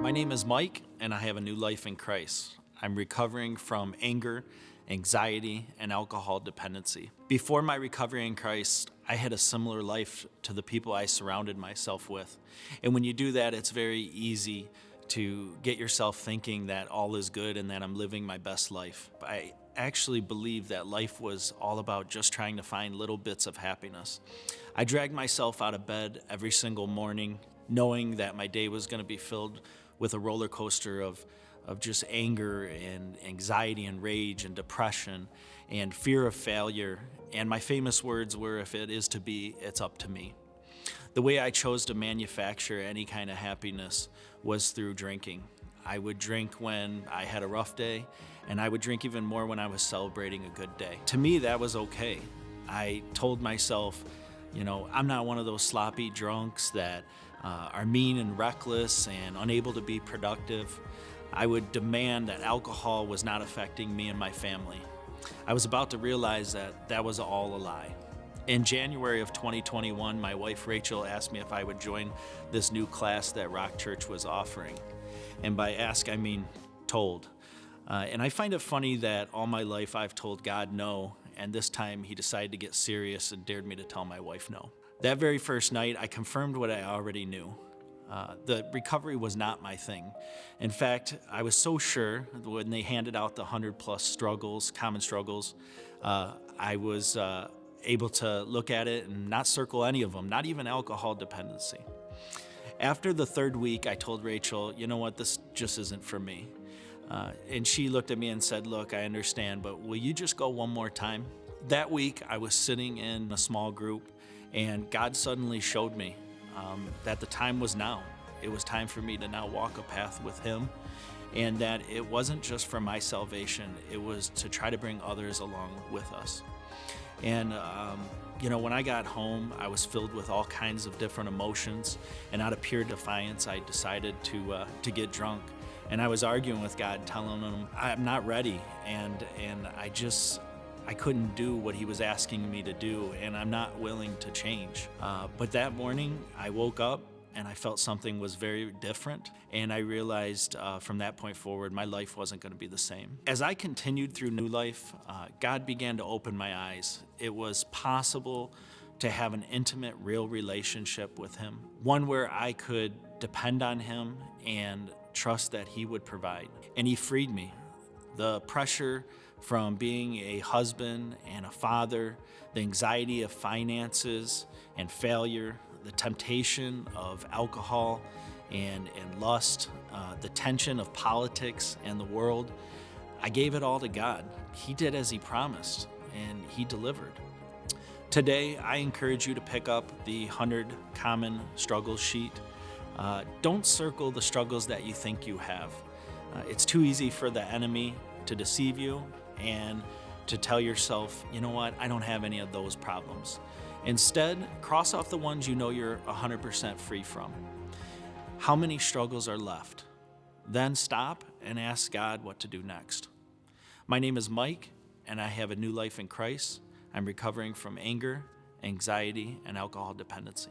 My name is Mike, and I have a new life in Christ. I'm recovering from anger, anxiety, and alcohol dependency. Before my recovery in Christ, I had a similar life to the people I surrounded myself with. And when you do that, it's very easy to get yourself thinking that all is good and that I'm living my best life. I actually believe that life was all about just trying to find little bits of happiness. I dragged myself out of bed every single morning, knowing that my day was going to be filled with a roller coaster of just anger and anxiety and rage and depression and fear of failure. And my famous words were, if it is to be, it's up to me. The way I chose to manufacture any kind of happiness was through drinking. I would drink when I had a rough day, and I would drink even more when I was celebrating a good day. To me, that was okay. I told myself, I'm not one of those sloppy drunks that are mean and reckless and unable to be productive. I would demand that alcohol was not affecting me and my family. I was about to realize that that was all a lie. In January of 2021, my wife Rachel asked me if I would join this new class that Rock Church was offering. And by ask, I mean told. And I find it funny that all my life I've told God no, and this time he decided to get serious and dared me to tell my wife no. That very first night, I confirmed what I already knew. The recovery was not my thing. In fact, I was so sure when they handed out the 100+ struggles, common struggles, I was able to look at it and not circle any of them, not even alcohol dependency. After the third week, I told Rachel, you know what, this just isn't for me. And she looked at me and said, look, I understand, but will you just go one more time? That week, I was sitting in a small group, and God suddenly showed me that the time was now. It was time for me to now walk a path with Him, and that it wasn't just for my salvation, it was to try to bring others along with us. And when I got home, I was filled with all kinds of different emotions, and out of pure defiance, I decided to get drunk. And I was arguing with God, telling Him I'm not ready, and I couldn't do what He was asking me to do, and I'm not willing to change. But that morning, I woke up and I felt something was very different, and I realized from that point forward, my life wasn't going to be the same. As I continued through new life, God began to open my eyes. It was possible to have an intimate, real relationship with Him, one where I could depend on Him and trust that He would provide. And He freed me. The pressure from being a husband and a father, the anxiety of finances and failure, the temptation of alcohol and lust, the tension of politics and the world, I gave it all to God. He did as He promised, and He delivered. Today, I encourage you to pick up the 100 Common Struggles sheet. Don't circle the struggles that you think you have. It's too easy for the enemy to deceive you and to tell yourself, you know what, I don't have any of those problems. Instead, cross off the ones you know you're 100% free from. How many struggles are left? Then stop and ask God what to do next. My name is Mike, and I have a new life in Christ. I'm recovering from anger, anxiety, and alcohol dependency.